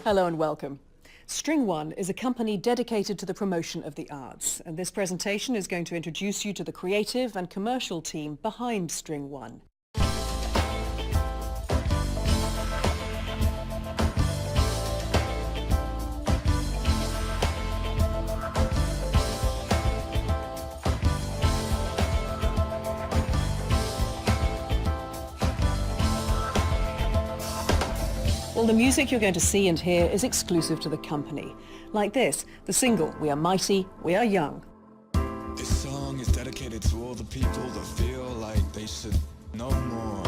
Hello and welcome. String One is a company dedicated to the promotion of the arts, and this presentation is going to introduce you to the creative and commercial team behind String One. Well, the music you're going to see and hear is exclusive to the company. Like this, the single, We Are Mighty, We Are Young. This song is dedicated to all the people that feel like they should know more.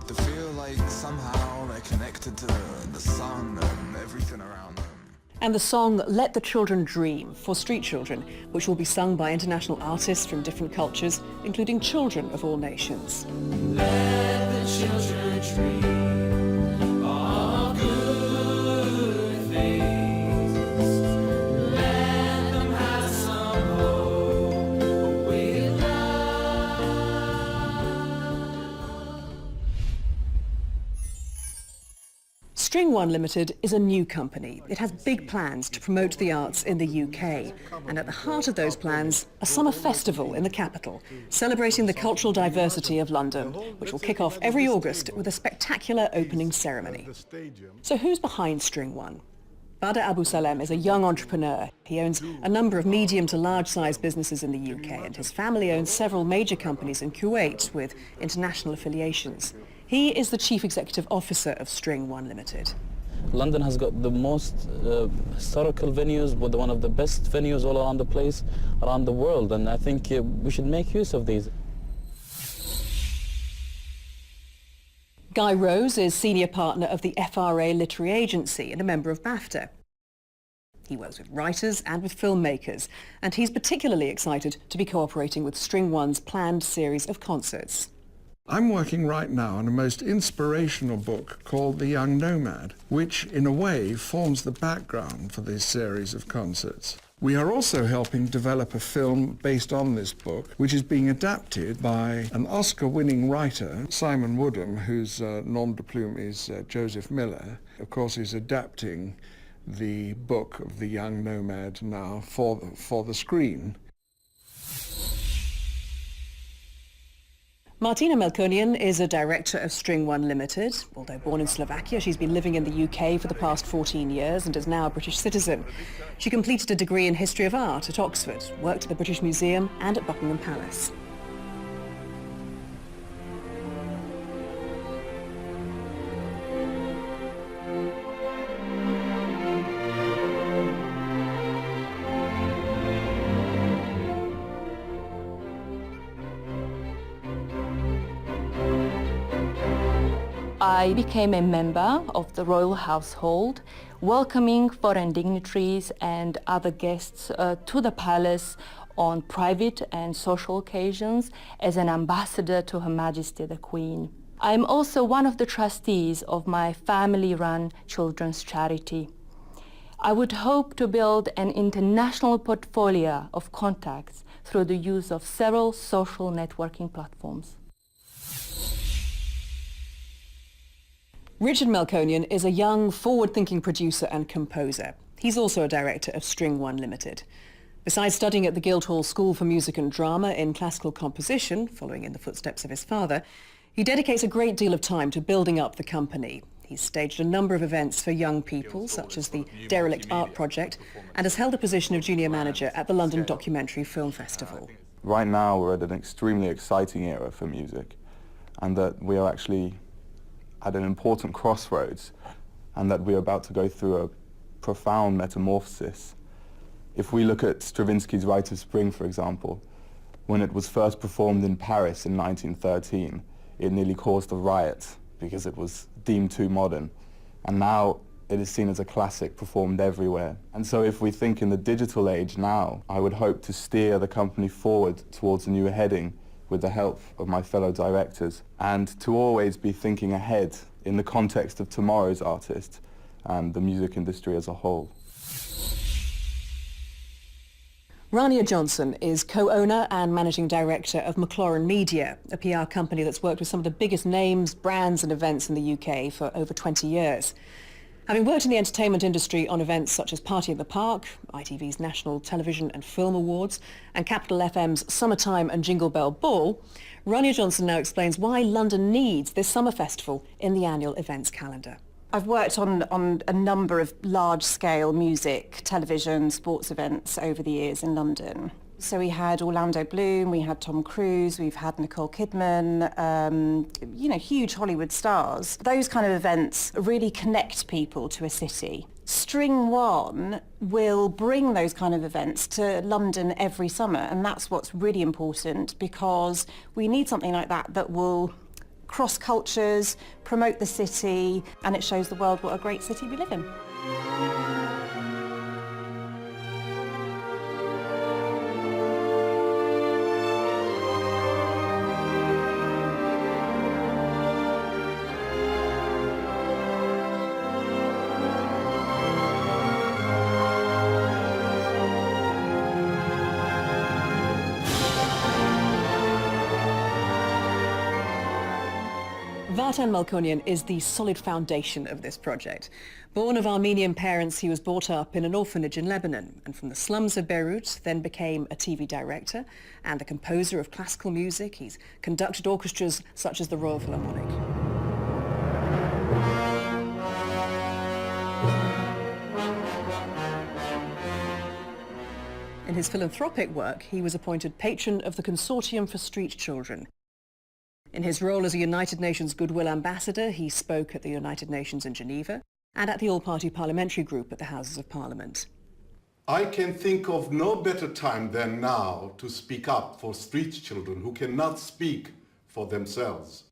They feel like somehow they're connected to the sun and everything around them. And the song Let the Children Dream for street children, which will be sung by international artists from different cultures, including children of all nations. Let the children dream. String One Limited is a new company. It has big plans to promote the arts in the UK. And at the heart of those plans, a summer festival in the capital, celebrating the cultural diversity of London, which will kick off every August with a spectacular opening ceremony. So who's behind String One? Badr Abu Salem is a young entrepreneur. He owns a number of medium to large-sized businesses in the UK, and his family owns several major companies in Kuwait with international affiliations. He is the Chief Executive Officer of String One Limited. London has got the most historical venues, but one of the best venues all around the place, around the world, and I think we should make use of these. Guy Rose is Senior Partner of the FRA Literary Agency and a member of BAFTA. He works with writers and with filmmakers, and he's particularly excited to be cooperating with String One's planned series of concerts. I'm working right now on a most inspirational book called The Young Nomad, which in a way forms the background for this series of concerts. We are also helping develop a film based on this book, which is being adapted by an Oscar-winning writer, Simon Woodham, whose nom de plume is Joseph Miller. Of course, he's adapting the book of The Young Nomad now for the screen. Martina Melkonian is a director of String One Limited. Although born in Slovakia, she's been living in the UK for the past 14 years and is now a British citizen. She completed a degree in History of Art at Oxford, worked at the British Museum and at Buckingham Palace. I became a member of the royal household, welcoming foreign dignitaries and other guests to the palace on private and social occasions as an ambassador to Her Majesty the Queen. I'm also one of the trustees of my family-run children's charity. I would hope to build an international portfolio of contacts through the use of several social networking platforms. Richard Melkonian is a young, forward-thinking producer and composer. He's also a director of String One Limited. Besides studying at the Guildhall School for Music and Drama in classical composition, following in the footsteps of his father, he dedicates a great deal of time to building up the company. He's staged a number of events for young people, such as the Derelict Art Project, and has held a position of junior manager at the London Documentary Film Festival. Right now we're at an extremely exciting era for music, and that we are actually at an important crossroads, and that we're about to go through a profound metamorphosis. If we look at Stravinsky's Rite of Spring, for example, when it was first performed in Paris in 1913, it nearly caused a riot because it was deemed too modern. And now it is seen as a classic performed everywhere. And so if we think in the digital age now, I would hope to steer the company forward towards a new heading with the help of my fellow directors, and to always be thinking ahead in the context of tomorrow's artist and the music industry as a whole. Rania Johnson is co-owner and managing director of McLaurin Media, a PR company that's worked with some of the biggest names, brands and events in the UK for over 20 years. Having worked in the entertainment industry on events such as Party in the Park, ITV's National Television and Film Awards, and Capital FM's Summertime and Jingle Bell Ball, Rania Johnson now explains why London needs this summer festival in the annual events calendar. I've worked on a number of large-scale music, television, sports events over the years in London. So we had Orlando Bloom, we had Tom Cruise, we've had Nicole Kidman, huge Hollywood stars. Those kind of events really connect people to a city. String One will bring those kind of events to London every summer, and that's what's really important, because we need something like that will cross cultures, promote the city, and it shows the world what a great city we live in. Vartan Melkonyan is the solid foundation of this project. Born of Armenian parents, he was brought up in an orphanage in Lebanon, and from the slums of Beirut then became a TV director and a composer of classical music. He's conducted orchestras such as the Royal Philharmonic. In his philanthropic work, he was appointed patron of the Consortium for Street Children. In his role as a United Nations Goodwill Ambassador, he spoke at the United Nations in Geneva and at the All-Party Parliamentary Group at the Houses of Parliament. I can think of no better time than now to speak up for street children who cannot speak for themselves.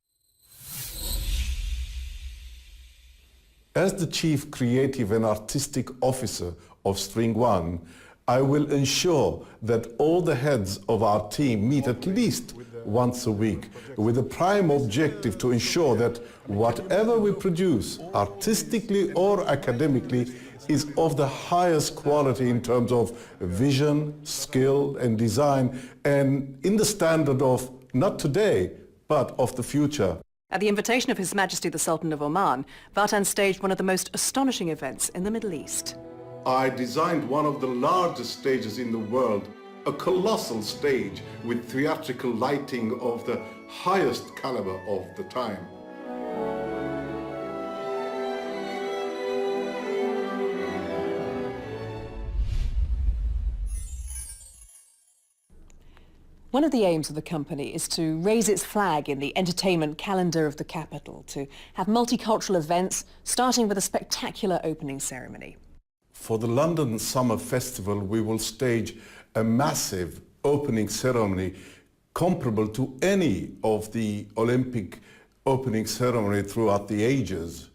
As the Chief Creative and Artistic Officer of String One, I will ensure that all the heads of our team meet at least once a week with a prime objective to ensure that whatever we produce, artistically or academically, is of the highest quality in terms of vision, skill and design, and in the standard of not today, but of the future. At the invitation of His Majesty the Sultan of Oman, Vartan staged one of the most astonishing events in the Middle East. I designed one of the largest stages in the world, a colossal stage with theatrical lighting of the highest caliber of the time. One of the aims of the company is to raise its flag in the entertainment calendar of the capital, to have multicultural events, starting with a spectacular opening ceremony. For the London Summer Festival, we will stage a massive opening ceremony comparable to any of the Olympic opening ceremony throughout the ages.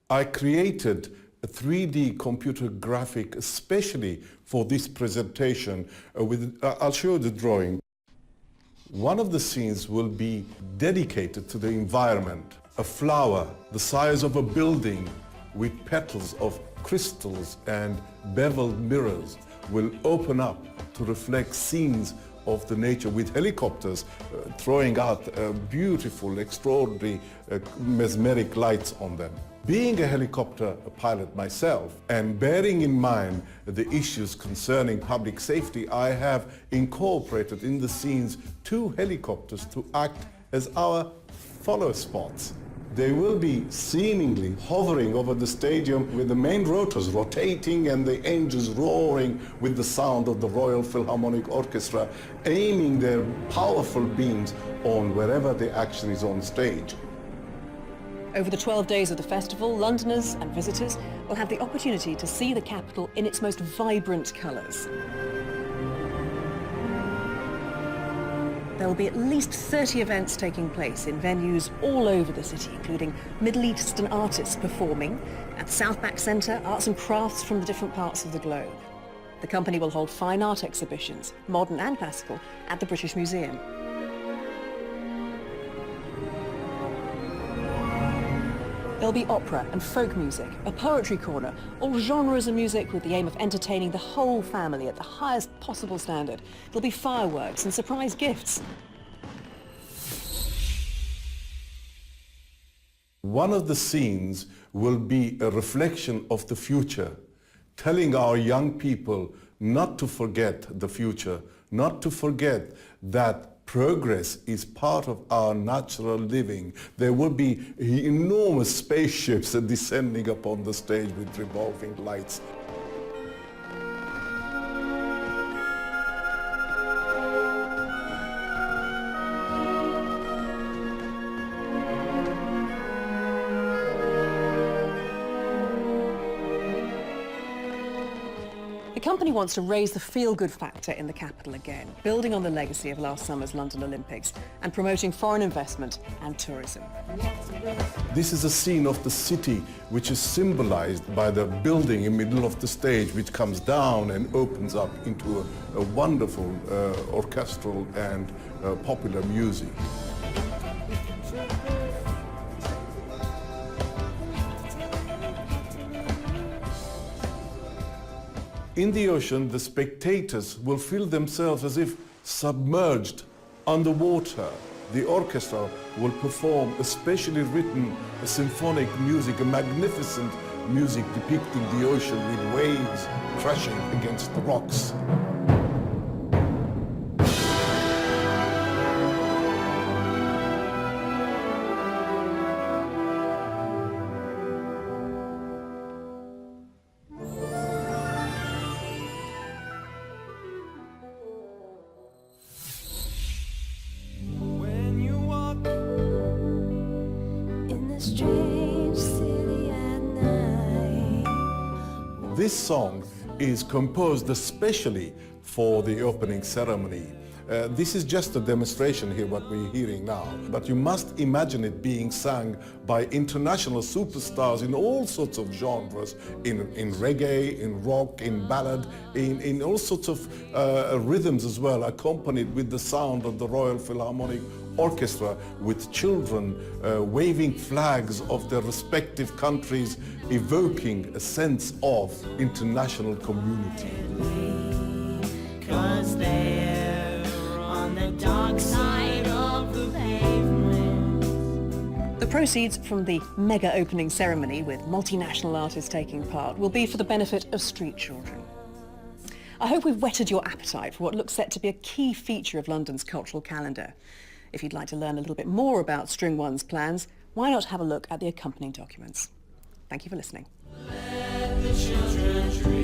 I created a 3D computer graphic especially for this presentation. I'll show you the drawing. One of the scenes will be dedicated to the environment. A flower the size of a building with petals of crystals and beveled mirrors will open up to reflect scenes of the nature with helicopters throwing out beautiful, extraordinary, mesmeric lights on them. Being a helicopter pilot myself and bearing in mind the issues concerning public safety, I have incorporated in the scenes 2 helicopters to act as our follow spots. They will be seemingly hovering over the stadium with the main rotors rotating and the engines roaring with the sound of the Royal Philharmonic Orchestra, aiming their powerful beams on wherever the action is on stage. Over the 12 days of the festival, Londoners and visitors will have the opportunity to see the capital in its most vibrant colours. There will be at least 30 events taking place in venues all over the city, including Middle Eastern artists performing. At the South Bank Centre, arts and crafts from the different parts of the globe. The company will hold fine art exhibitions, modern and classical, at the British Museum. There'll be opera and folk music, a poetry corner, all genres of music with the aim of entertaining the whole family at the highest possible standard. There'll be fireworks and surprise gifts. One of the scenes will be a reflection of the future, telling our young people not to forget the future, not to forget that progress is part of our natural living. There will be enormous spaceships descending upon the stage with revolving lights. The company wants to raise the feel-good factor in the capital again, building on the legacy of last summer's London Olympics and promoting foreign investment and tourism. This is a scene of the city which is symbolized by the building in the middle of the stage, which comes down and opens up into a wonderful orchestral and popular music. In the ocean, the spectators will feel themselves as if submerged underwater. The orchestra will perform a specially written symphonic music, a magnificent music depicting the ocean with waves crashing against the rocks. This song is composed especially for the opening ceremony. This is just a demonstration here, what we're hearing now, but you must imagine it being sung by international superstars in all sorts of genres, in reggae, in rock, in ballad, in all sorts of rhythms as well, accompanied with the sound of the Royal Philharmonic Orchestra, with children waving flags of their respective countries, evoking a sense of international community. 'Cause they're on the dark side of the pavement. The proceeds from the mega opening ceremony, with multinational artists taking part, will be for the benefit of street children. I hope we've whetted your appetite for what looks set to be a key feature of London's cultural calendar. If you'd like to learn a little bit more about String One's plans, why not have a look at the accompanying documents? Thank you for listening. Let the children dream.